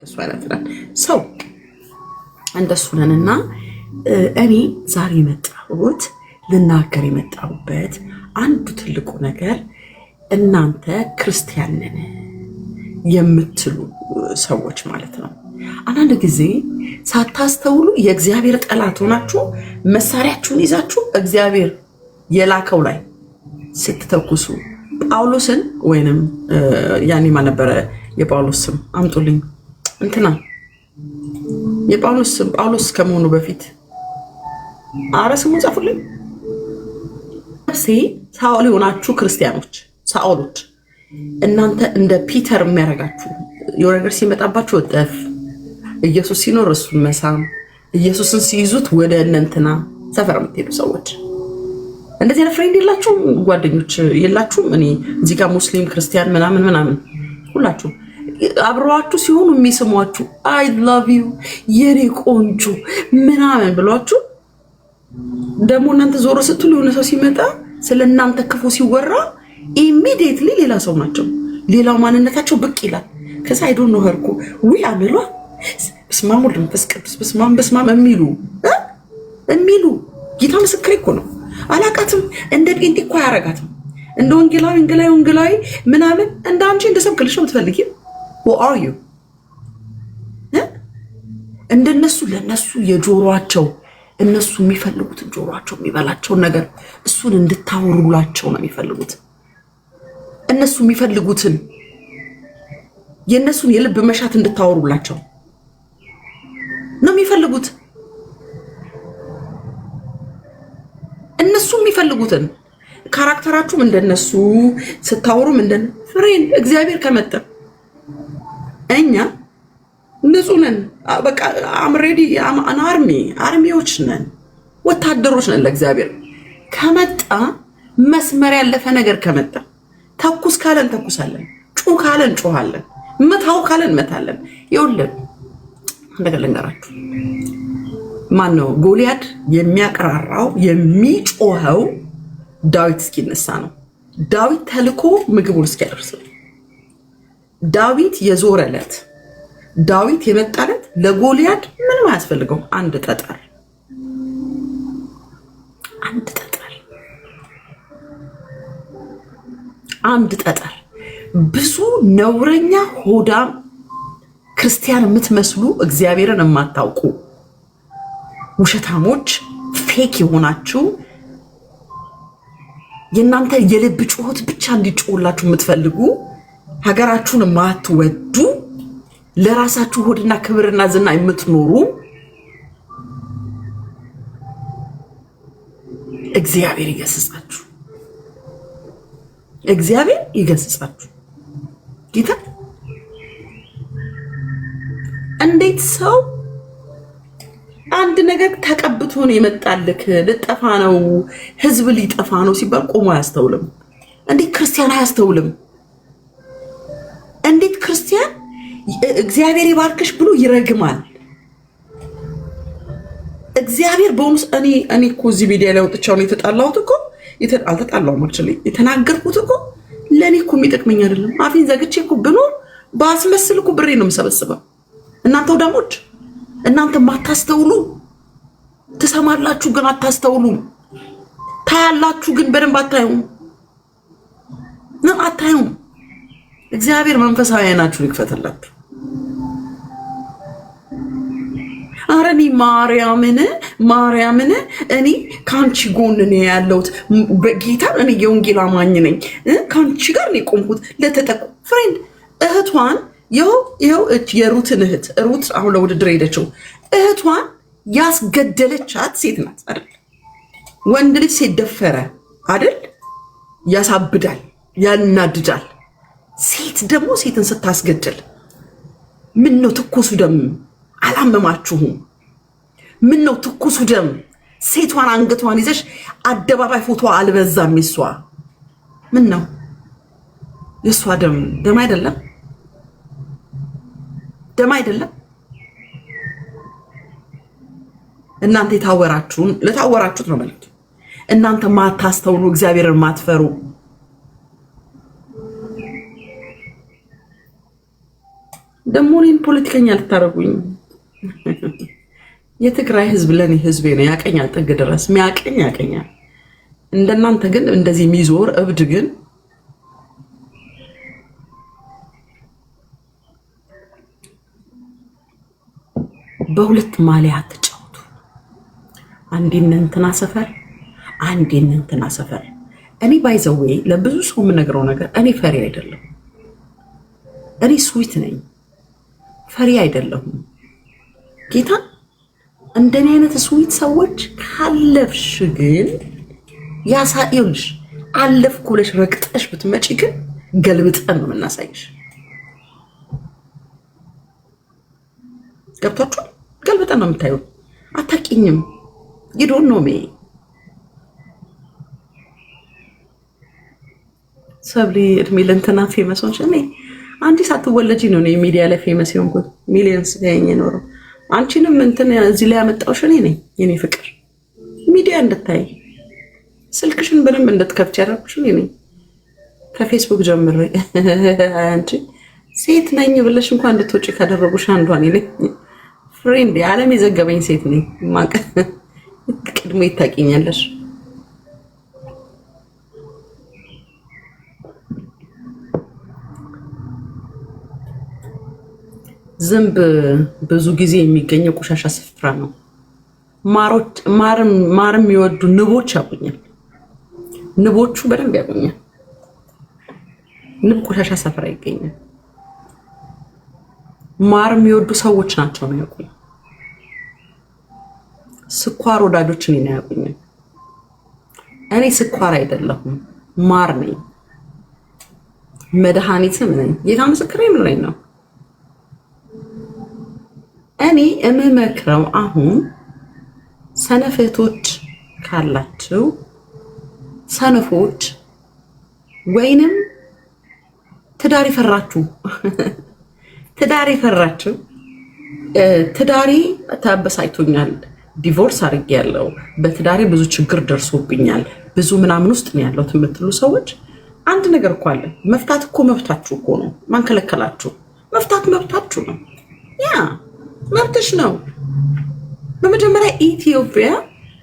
እሱ አይነትራል ሰው እንደሱ ነንና እኔ ዛሬ መጣሁት ልናገር የመጣሁበት አንዱ ትልቁ ነገር እናንተ ክርስቲያን ነን የምትሉ ሰዎች ማለት ነው። አንዳንድ ጊዜ ሳታስተውሉ የእግዚአብሔር ጠላት ሆናችሁ መሳሪያችሁን ይዛችሁ እግዚአብሔር የላከው ላይ ስትተኩሱ ጳውሎስን ወይንም ያኔ ማን ነበረ የጳውሎስ ስም አምጡልኝ እንትና የጳውሎስ ስም ጳውሎስ ከመሆኑ በፊት ስሙን ጻፉልኝ። ሳኦል የሆናችሁ ክርስቲያኖች ሳኦሎች እናንተ እንደ ፒተር የሚያደርጋችሁ የሆነ ነገር ሲመጣባችሁ ወጠፍ ኢየሱስ ሲኖር እሱን መሳም ኢየሱስን ሲይዙት ወደ እንትና ሰፈር የምትሄዱ ሰዎች እንደዚህ አይነት ፍሬንድ የላችሁም? ጓደኞች የላችሁም? እኔ እዚህ ጋር ሙስሊም ክርስቲያን ምናምን ሁላችሁ አብረዋችሁ ሲሆኑ የሚስሟችሁ አይ ላቭ ዩ የኔ ቆንጆ ምናምን ብሏችሁ ደግሞ እናንተ ዞሮ ስትሉ የሆነ ሰው ሲመጣ ስለ እናንተ ክፉ ሲወራ ኢሚዲየትሊ ሌላ ሰው ናቸው። ሌላው ማንነታቸው ብቅ ይላል። ከዛ አይ ዶንት ኖ ሄርኩ ወይ አምሯ በስማም ወልድ መንፈስ ቅዱስ በስማም የሚሉ ጌታ ምስክሬ እኮ ነው። አላቃትም እንደ ጴንጤ እኮ አያረጋትም። እንደ ወንጌላዊ ምናምን እንደ አንቺ እንደሰብክልሽ ነው የምትፈልጊው። who are you እንደነሱ ለነሱ የጆሮአቸው እነሱ የሚፈልጉትን ጆሮአቸው የሚበላቸውን ነገር እሱን እንድታወሩላቸው ነው የሚፈልጉት። እነሱ የሚፈልጉትን የነሱን የልብ መሻት እንድታወሩላቸው ነው የሚፈልጉት። እነሱ የሚፈልጉትን ካራክተራችሁም እንደነሱ ስታወሩም እንደነ ፍሬን እግዚአብሔር ከመጣ እኛ ንጹህ ነን። በቃ አምሬዲ አርሚዎች ነን፣ ወታደሮች ነን። ለእግዚአብሔር ከመጣ መስመር ያለፈ ነገር ከመጣ ተኩስ ካለን ተኩሳለን፣ ጩህ ካለን ጮሃለን፣ መታው ካለን መታለን። ይኸውልህ ነገር ልንገራችሁ። ማን ነው ጎልያድ የሚያቀራራው የሚጮኸው ዳዊት እስኪነሳ ነው። ዳዊት ተልኮ ምግቡን እስኪያደርስ ዳዊት የዞረለት ዳዊት የመጣለት ለጎልያድ ምንም አያስፈልገው። አንድ ጠጠር ብዙ ነውረኛ ሆዳም ክርስቲያን የምትመስሉ እግዚአብሔርን የማታውቁ ውሸታሞች ፌክ የሆናችሁ የእናንተ የልብ ጩኸት ብቻ እንዲጮህላችሁ የምትፈልጉ ሀገራችሁን የማትወዱ ለራሳችሁ ሆድና ክብርና ዝና የምትኖሩ እግዚአብሔር ይገስጻችሁ። እግዚአብሔር ይገስጻችሁ። ጌታ እንዴት ሰው አንድ ነገር ተቀብቶ ነው የመጣልክ ልጠፋ ነው ህዝብ ሊጠፋ ነው ሲባል ቆሞ አያስተውልም? እንዴት ክርስቲያን አያስተውልም? እንዴት ክርስቲያን እግዚአብሔር ይባርክሽ ብሎ ይረግማል? እግዚአብሔር በእውነት እኔ እኮ እዚህ ሚዲያ ላይ ወጥቻው ነው የተጣላሁት እኮ አልተጣላሁም። አክቹሊ የተናገርኩት እኮ ለእኔ እኮ የሚጠቅመኝ አይደለም። አፌን ዘግቼ እኮ ብኖር ባስመስል እኮ ብሬ ነው የምሰበስበው። እናንተ ወዳሞች እናንተ ማታስተውሉ ትሰማላችሁ ግን አታስተውሉም። ታያላችሁ ግን በደንብ አታዩም። እግዚአብሔር መንፈሳዊ አይናችሁን ይክፈትላችሁ። አረኒ ማርያምን እኔ ካንቺ ጎን ነኝ ያለሁት በጌታ እኔ የወንጌል አማኝ ነኝ። ካንቺ ጋር ነው የቆምኩት ለተጠቁ ፍሬንድ እህቷን ይኸው የሩትን እህት ሩት አሁን ለውድድር ሄደችው። እህቷን ያስገደለቻት ሴት ናት አይደል? ወንድ ልጅ ሴት ደፈረ አይደል? ያሳብዳል፣ ያናድዳል። ሴት ደግሞ ሴትን ስታስገድል ምን ነው ትኩሱ ደም አላመማችሁም? ምን ነው ትኩሱ ደም ሴቷን አንገቷን ይዘሽ አደባባይ ፎቶ አልበዛም? ይሷ ምን ነው የሷ ደም አይደለም? ደም አይደለም? እናንተ ለታወራችሁት ነው ማለት እናንተ ማታስተውሉ እግዚአብሔርን ማትፈሩ ደግሞ እኔን ፖለቲከኛ ልታረጉኝ። የትግራይ ህዝብ ለኔ ህዝቤ ነው፣ ያቀኛል። ጥግ ድረስ ሚያቀኝ ያቀኛል። እንደናንተ ግን እንደዚህ የሚዞር እብድ ግን በሁለት ማሊያ ተጫወቱ። አንዴ እንትና ሰፈር፣ አንዴ እንትና ሰፈር። እኔ ባይዘዌ ለብዙ ሰው የምነግረው ነገር እኔ ፈሪ አይደለም። እኔ ስዊት ነኝ፣ ፈሪ አይደለሁም። ጌታ እንደኔ አይነት ስዊት ሰዎች ካለፍሽ ግን ያሳየውልሽ አለፍኩ ብለሽ ረግጠሽ ብትመጪ ግን ገልብጠን ነው የምናሳይሽ። ገብቷችሁ? ገልብጠን ነው የምታዩ። አታውቂኝም። you don't know me። ሰብሊ እድሜ ለእንትና ፌመስ ሆንሽ። እኔ አንቺ ሳትወለጂ ነው ሚዲያ ላይ ፌመስ የሆንኩት። ሚሊየንስ ያየኝ ኖረው አንቺንም እንትን እዚህ ላይ ያመጣሁሽ እኔ ነኝ። የኔ ፍቅር ሚዲያ እንድታይ ስልክሽን በደንብ እንድትከፍች ያደረኩሽ እኔ ነኝ። ከፌስቡክ ጀምሬ አንቺ ሴት ነኝ ብለሽ እንኳን እንድትወጪ ካደረጉሽ አንዷ እኔ ነኝ። ፍሬንድ ዓለም የዘገበኝ ሴት ነኝ። ማቀ ቅድሞ ይታቂኛለሽ። ዝንብ ብዙ ጊዜ የሚገኘው ቆሻሻ ስፍራ ነው። ማርም የሚወዱ ንቦች ያቁኛል። ንቦቹ በደንብ ያቁኛል። ንብ ቆሻሻ ስፍራ ይገኛል። ማር የሚወዱ ሰዎች ናቸው ነው ያቁኝ። ስኳር ወዳጆች እኔ ነው ያቁኝ። እኔ ስኳር አይደለሁም ማር ነኝ። መድኃኒትም ነኝ። ጌታ ምስክሬ ምንኝ ነው። እኔ የምመክረው አሁን ሰነፍቶች ካላችሁ ሰነፎች ወይንም ትዳር ይፈራችሁ ትዳሪ ተበሳይቶኛል፣ ዲቮርስ አድርጌያለሁ፣ በትዳሪ ብዙ ችግር ደርሶብኛል፣ ብዙ ምናምን ውስጥ ነው ያለሁት የምትሉ ሰዎች አንድ ነገር እኮ አለ። መፍታት እኮ መብታችሁ እኮ ነው። ማን ከለከላችሁ? መፍታት መብታችሁ ነው። ያ መብትሽ ነው። በመጀመሪያ ኢትዮጵያ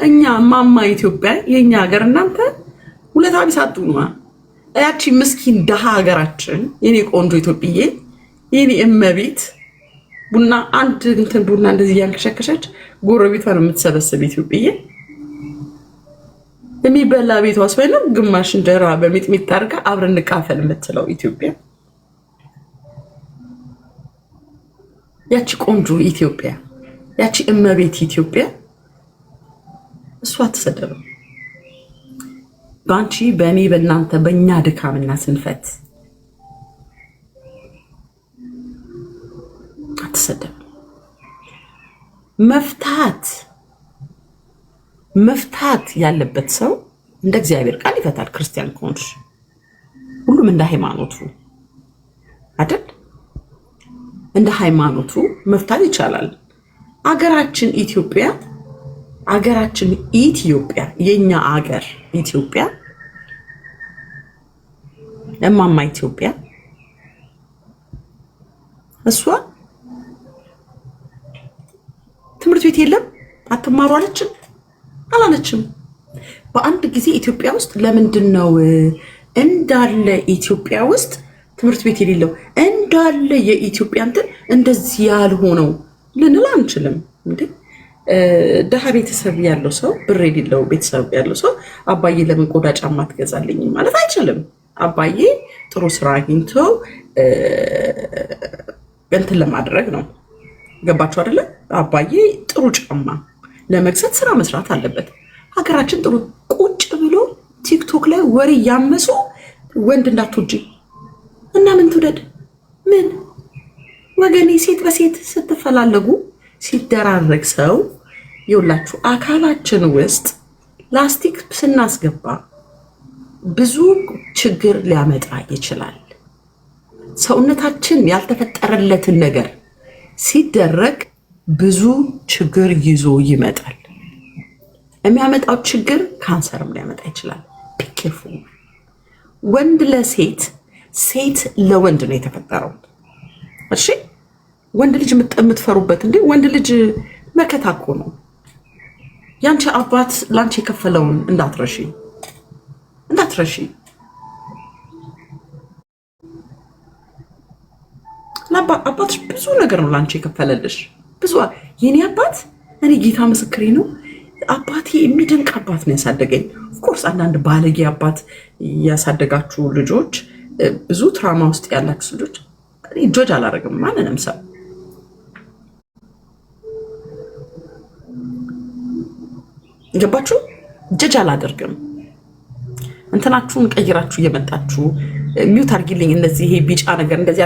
እኛ ማማ ኢትዮጵያ የኛ ሀገር እናንተ ሁለት አቢስ አትሁኑ። ያቺ ምስኪን ደሃ ሀገራችን የኔ ቆንጆ ኢትዮጵዬ የኔ እመቤት ቡና አንድ እንትን ቡና እንደዚህ ያንከሸከሸች ጎረቤቷን የምትሰበስብ ኢትዮጵዬ የሚበላ ቤቷ አስበለው ግማሽ እንጀራ በሚጥሚጣ አድርጋ አብረን እንቃፈል የምትለው ኢትዮጵያ ያቺ ቆንጆ ኢትዮጵያ ያቺ እመቤት ኢትዮጵያ እሷ አትሰደብም። ባንቺ በእኔ በእናንተ በእኛ ድካምና ስንፈት አትሰደብም። መፍታት ያለበት ሰው እንደ እግዚአብሔር ቃል ይፈታል። ክርስቲያን ከሆንሽ ሁሉም እንደ ሃይማኖቱ አይደል? እንደ ሃይማኖቱ መፍታት ይቻላል። አገራችን ኢትዮጵያ የኛ አገር ኢትዮጵያ እማማ ኢትዮጵያ እሷ ትምህርት ቤት የለም አትማሩ አላለችም። በአንድ ጊዜ ኢትዮጵያ ውስጥ ለምንድን ነው እንዳለ ኢትዮጵያ ውስጥ ትምህርት ቤት የሌለው እንዳለ የኢትዮጵያ እንትን እንደዚህ ያልሆነው ልንል አንችልም እንዴ? ደሃ ቤተሰብ ያለው ሰው ብር የሌለው ቤተሰብ ያለው ሰው አባዬ ለምን ቆዳ ጫማ ትገዛልኝ ማለት አይችልም። አባዬ ጥሩ ስራ አግኝቶ እንትን ለማድረግ ነው። ገባችሁ አይደለ? አባዬ ጥሩ ጫማ ለመግዛት ስራ መስራት አለበት። ሀገራችን ጥሩ ቁጭ ብሎ ቲክቶክ ላይ ወሬ ያመሱ ወንድ እንዳትወጂ እና ምን ትውደድ ምን ወገኔ ሴት በሴት ስትፈላለጉ ሲደራረግ ሰው ይውላችሁ አካላችን ውስጥ ላስቲክ ስናስገባ ብዙ ችግር ሊያመጣ ይችላል። ሰውነታችን ያልተፈጠረለትን ነገር ሲደረግ ብዙ ችግር ይዞ ይመጣል። የሚያመጣው ችግር ካንሰርም ሊያመጣ ይችላል። ፒኬፉ ወንድ ለሴት ሴት ለወንድ ነው የተፈጠረው። እሺ ወንድ ልጅ የምትፈሩበት እንዴ? ወንድ ልጅ መከታ እኮ ነው። ያንቺ አባት ላንቺ የከፈለውን እንዳትረሺ። አባትሽ ብዙ ነገር ነው ላንቺ የከፈለልሽ። ብዙ የኔ አባት እኔ ጌታ ምስክሬ ነው። አባቴ የሚደንቅ አባት ነው ያሳደገኝ። ኦፍኮርስ አንዳንድ ባለጌ አባት ያሳደጋችሁ ልጆች፣ ብዙ ትራማ ውስጥ ያላችሁ ልጆች ጆጅ አላደርግም ማንንም ሰው። ገባችሁ? ጀጅ አላደርግም። እንትናችሁን ቀይራችሁ እየመጣችሁ ሚውት አርጊልኝ፣ እንደዚህ ይሄ ቢጫ ነገር እንደዚህ